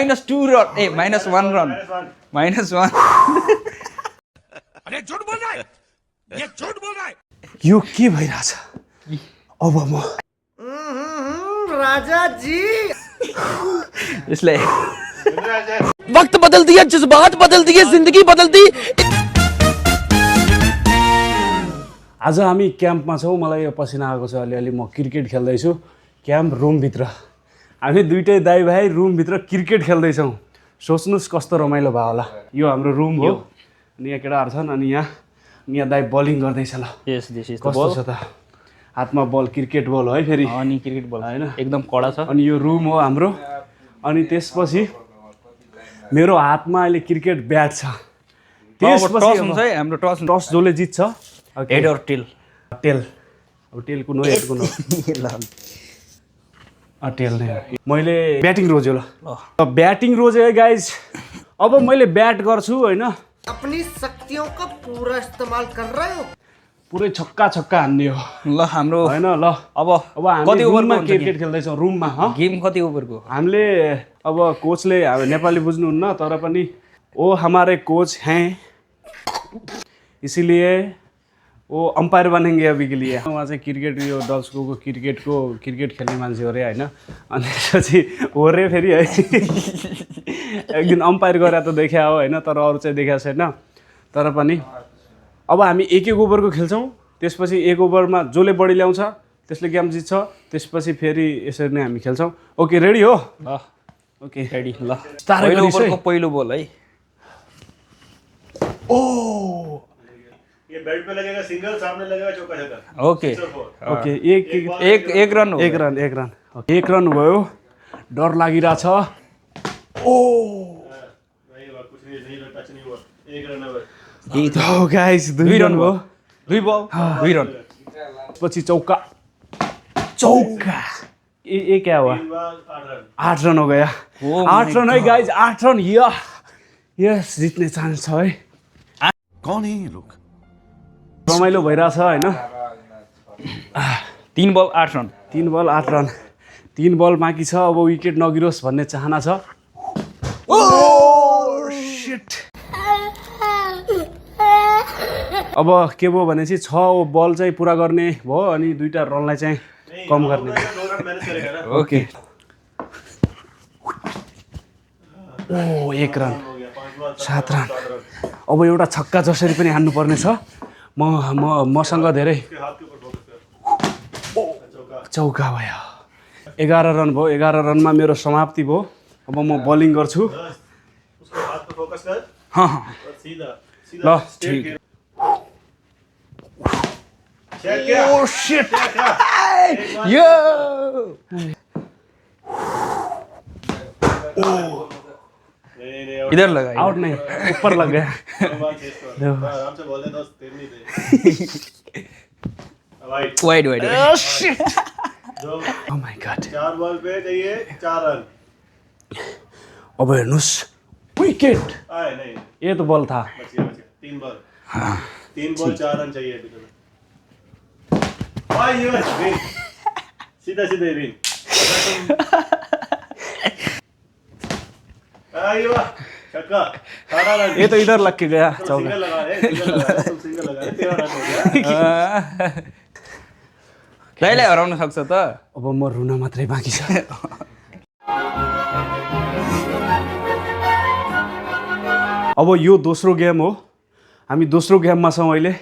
-2 run ए -1 run -1 अरे झूठ बोल रहा है ये झूठ बोल रहा है यो के भइराछ अब म राजा जी यसले वक्त बदल दिया जज्बात बदल दिए जिंदगी बदल दी आज हामी क्याम्पमा छौँ मलाई यो पसिना आएको छ अलिअलि म क्रिकेट खेल्दैछु क्याम्प रुमभित्र हामी दुइटै दाइ भाइ रुमभित्र क्रिकेट खेल्दैछौँ सोच्नुहोस् कस्तो रमाइलो भयो होला यो हाम्रो रुम हो अनि यहाँ केटाहरू छन् अनि यहाँ दाइ बलिङ गर्दैछ ल यस दिस इज द कस्तो बल छ त हातमा बल क्रिकेट बल है फेरि अनि क्रिकेट बल हैन एकदम कडा छ अनि यो रुम हो हाम्रो अनि त्यसपछि मेरो हातमा अहिले क्रिकेट ब्याट छ टस हुन्छ है हाम्रो टस टस जसले जित्छ हेड अर टेल टेल अब टेल कुन हो हेड कुन हो टेल नै मैले ब्याटिङ रोज्यो ल ब्याटिङ रोजे है गाइज अब मैले ब्याट गर्छु होइन अपनी शक्तियों का पूरा इस्तेमाल कर रहे हो पुरै छक्का हान्ने हो ल हाम्रो होइन ल अब हामी कति रुममा ओभरको क्रिकेट खेल्दैछौँ रुममा गेम कति ओभरको हामीले अब कोचले नेपाली बुझ्नुहुन्न तर पनि ओ हमारे कोच हैं इसीलिए वो अम्पायर बनेंगे अभी के लिए उहाँ चाहिँ क्रिकेट यो डल्सको क्रिकेट खेल्ने मान्छे हो अरे होइन अनि त्यसपछि हो रे फेरि है एक दिन अम्पायर गरेर त देखा हो होइन तर अरू चाहिँ देखाएको छैन तर पनि अब हामी एक ओभरको खेल्छौँ त्यसपछि एक ओभरमा जसले बढी ल्याउँछ त्यसले गेम जित्छ त्यसपछि फेरि यसरी नै हामी खेल्छौँ ओके रेडी हो ल ओके रेडी ल तारै पहिलो गरिस् है। ओभरको पहिलो बल है ये बेल्ट पे लगेगा सिंगल सामने लगेगा चौका छक्का ओके ओके एक रन हो एक रन एक रन भयो डर लागिरहेछ ओ नहीं हुआ कुछ नहीं टच नहीं हुआ एक रन है गाइस दुई रन भयो दुई बल दुई रन पछि चौका ये क्या हुआ 8 रन 8 रन हो गया 8 रन है गाइस 8 रन यस जित्ने चान्स छ है कौन है ये लोग रमाइलो भइरहेछ होइन 3 बल 8 रन 3 बल 8 रन 3 बल बाँकी छ अब विकेट नगिरोस् भन्ने चाहना छ अब के भयो भनेपछि 6 बल चाहिँ पुरा गर्ने भयो अनि 2टा रनलाई चाहिँ कम गर्ने 2 रन मैनेज करेगा ना ओके ओ 1 रन 7 रन अब एउटा छक्का जसरी पनि हान्नु पर्ने छ मसँग धेरै हाथ के ऊपर फोकस कर चौका भयो 11 रन भयो 11 रनमा मेरो समाप्ति भयो अब म बलिङ गर्छु उसको हाथ पे फोकस कर हाँ और सीधा ल ठीक चेक किया ओ शिट यो नहीं इधर लगा आउट नहीं ऊपर लग गया आराम से बोल दे दोस्त तेरे नहीं दे वाइट वाइड ओ शिट दो ओ माय गॉड 4 बॉल पे चाहिए 4 रन अब हेर्नुस् विकेट आए नहीं ये तो बल था बच गया 3 बॉल 3 बॉल 4 रन चाहिए अभी तुम्हें ये विन सीधा विन आइए वाह छक्का 18 रन ये तो इधर लग के गया चौका सिंगल लगा है तुम सिंगल लगा है 13 रन हो गया दाइलाई हराउन सक्छ त अब म रुन मात्रै बाँकी छ अब यो दोस्रो गेम हो हामी दोस्रो गेममा छौँ अहिले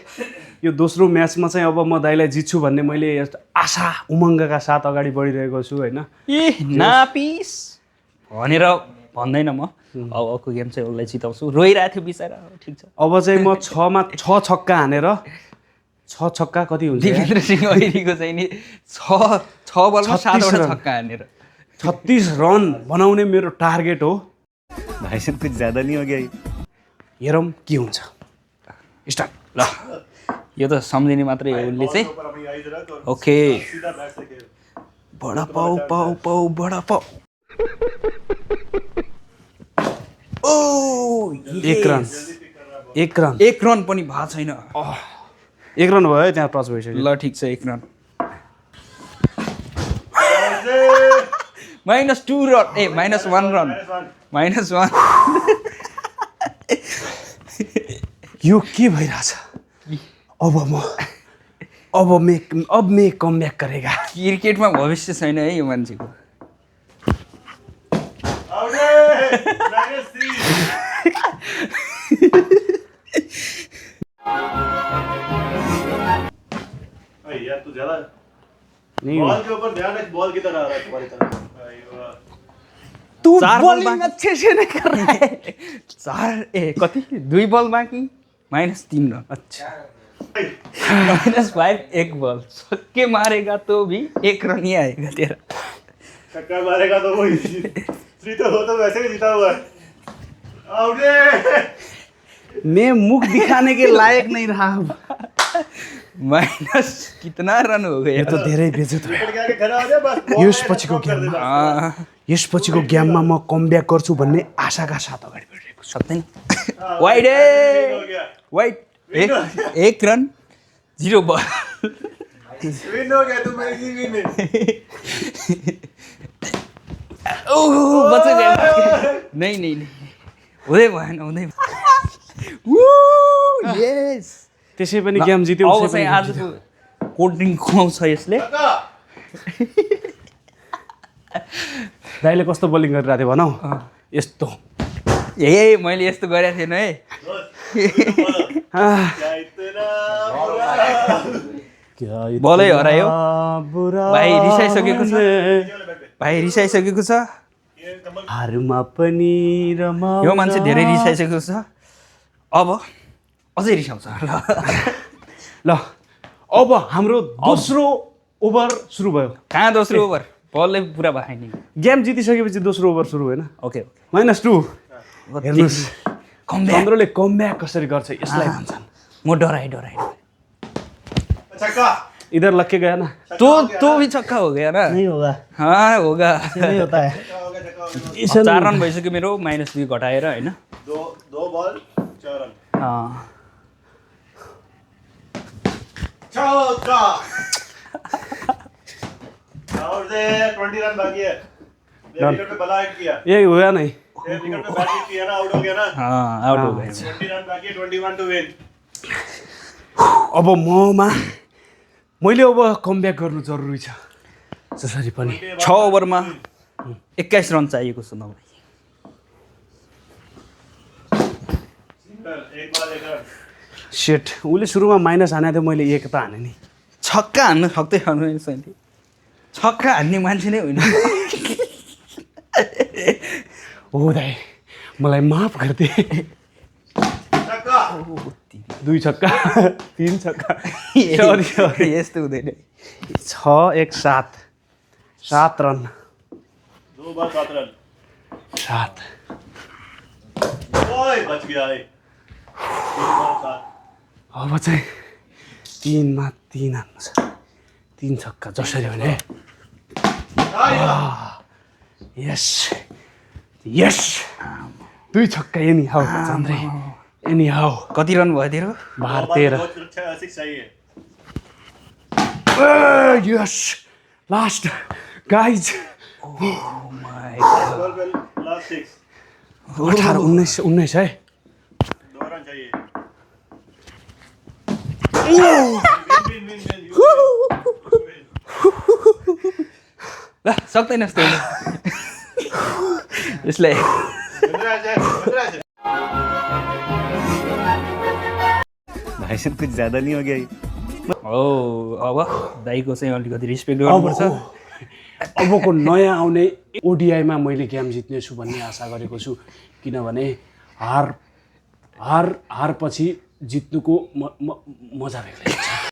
यो दोस्रो म्याचमा चाहिँ अब म दाइलाई जित्छु भन्ने मैले आशा उमङ्गका साथ अगाडि बढिरहेको छु होइन ए नापिस भनेर भन्दैन म अबको गेम चाहिँ उसलाई जिताउँछु रोइरहेको थियो बिचरा ठिक छ अब चाहिँ म 6मा 6 छक्का हानेर 6 छक्का कति हुन्छ दिपेन्द्र सिंह ऐरीको चाहिँ नि 6 बलमा 7 वटा छक्का हानेर 36 रन बनाउने मेरो टार्गेट हो भाई साहब कुछ ज्यादा नहीं हो गया हेरौँ के हुन्छ स्टार्ट ल यो त सम्झिने मात्रै हो उसले चाहिँ ऊपर अपनी आई जरा तो ओके सीधा बैट से खेल बडा पाउ बडा पाउ ओ एक रन एक रन पनि भएको छैन एक रन भयो है त्यहाँ टच भइसक्यो ल ठिक छ एक रन -2 रन ए -1 रन -1 यो के भइरहेछ अब मैं कमब्याक करेगा क्रिकेटमा भविष्य छैन है यो मान्छेको Out है -3 अरे यार तू ज्यादा नहीं बॉल के ऊपर ध्यान रख बॉल किधर आ रहा है तुम्हारी तरफ अयो तू 4 बल बॉलिंग अच्छे से नहीं कर रहा है 2 बल बाँकी -3 रन अच्छा -5 1 बॉल छक्के मारेगा तो भी 1 रन ही आएगा तेरा छक्का मारेगा तो वही जीता हो तो वैसे भी जीता हुआ है आउट है मैं मुख दिखाने के लायक नहीं रहा माइनस कितना रन हो गया यो त धेरै बेइज्जत भयो विकेट के आगे खड़ा हो जा बस यसपछिको गेममा यसपछिको गेममा म कमब्याक गर्छु भन्ने आशाका साथ अगाडि बढिरहेको छु सक्दैन वाइड हो गया वाइड 1 रन 0 बल विन हो गया तुम इजी विन ओह बच गया नहीं हुँदै भएन यस त्यसै पनि गेम जित्यो अब चाहिँ आजको कोल्ड ड्रिङ्क खुवाउँछ यसले दाइले कस्तो बलिङ गरिरहेको थियो भनौ यस्तो मैले यस्तो गरेको थिएन है क्या इतना बलै हरायो बुरा भाइ रिसाइसकेको छ हारमा पनि रमाउन यो मान्छे धेरै रिसाइसकेको छ अब अझै रिसाउँछ ल अब हाम्रो दोस्रो ओभर सुरु भयो कहाँ दोस्रो ओभर बलले पुरा भएन गेम जितिसकेपछि दोस्रो ओभर सुरु होइन ओके -2 हेर्नुहोस् कमब्याक चन्द्रले कमब्याक कसरी गर्छ यसलाई भन्छन् म डराएँ छक्का इधर लग के गया ना तो भी छक्का हो गया ना नहीं होगा हाँ होगा नहीं होता है हो गया छक्का 4 रन भइसक्यो मेरो -2 घटाएर होइन दो बॉल 4 रन छक्का आउट है 20 रन बाकी है विकेट पे बला हिट किया ये हुआ नहीं विकेट पे बैट हिट किया ना आउट हो गया ना हाँ आउट हो गयो 20 रन बाकी 21 टू विन अब मैले अब कमब्याक गर्नु जरुरी छ जसरी पनि 6 ओभरमा 21 रन चाहिएको छ मलाई एक बॉल एक रन सेट उसले सुरुमा माइनस हानेको थियो मैले 1 त हाने नि छक्का हान्न सक्दै हान्नु छैन छक्का हान्ने मान्छे नै होइन हो दाइ मलाई माफ गरिदे छक्का 2 छक्का 3 छक्का यस्तो हुँदैन 6 1 7 7 रन 2 बॉल 7 रन 7 ओए बच गया है 3 बॉल 7 अब चाहिँ 3 मा 3 हान्नु छ 3 छक्का जसरी भने यस यस 2 छक्का एनी हाउ चन्द्रे एनी हाउ कति रन भयो तेरो 12 6 चाहिए यस लास्ट गाइज बॉल पे लास्ट 6 18 19 है 2 रन चाहिए विन ल सक्दैन यस्तो यसलाई भाई साहब कुछ ज्यादा नहीं हो गया हो अब दाइको चाहिँ अलिकति रेस्पेक्ट गर्नुपर्छ अबको नयाँ आउने ओडिआईमा मैले गेम जित्नेछु भन्ने आशा गरेको छु किनभने हार पछि जित्नुको मजा बेग्लै हुन्छ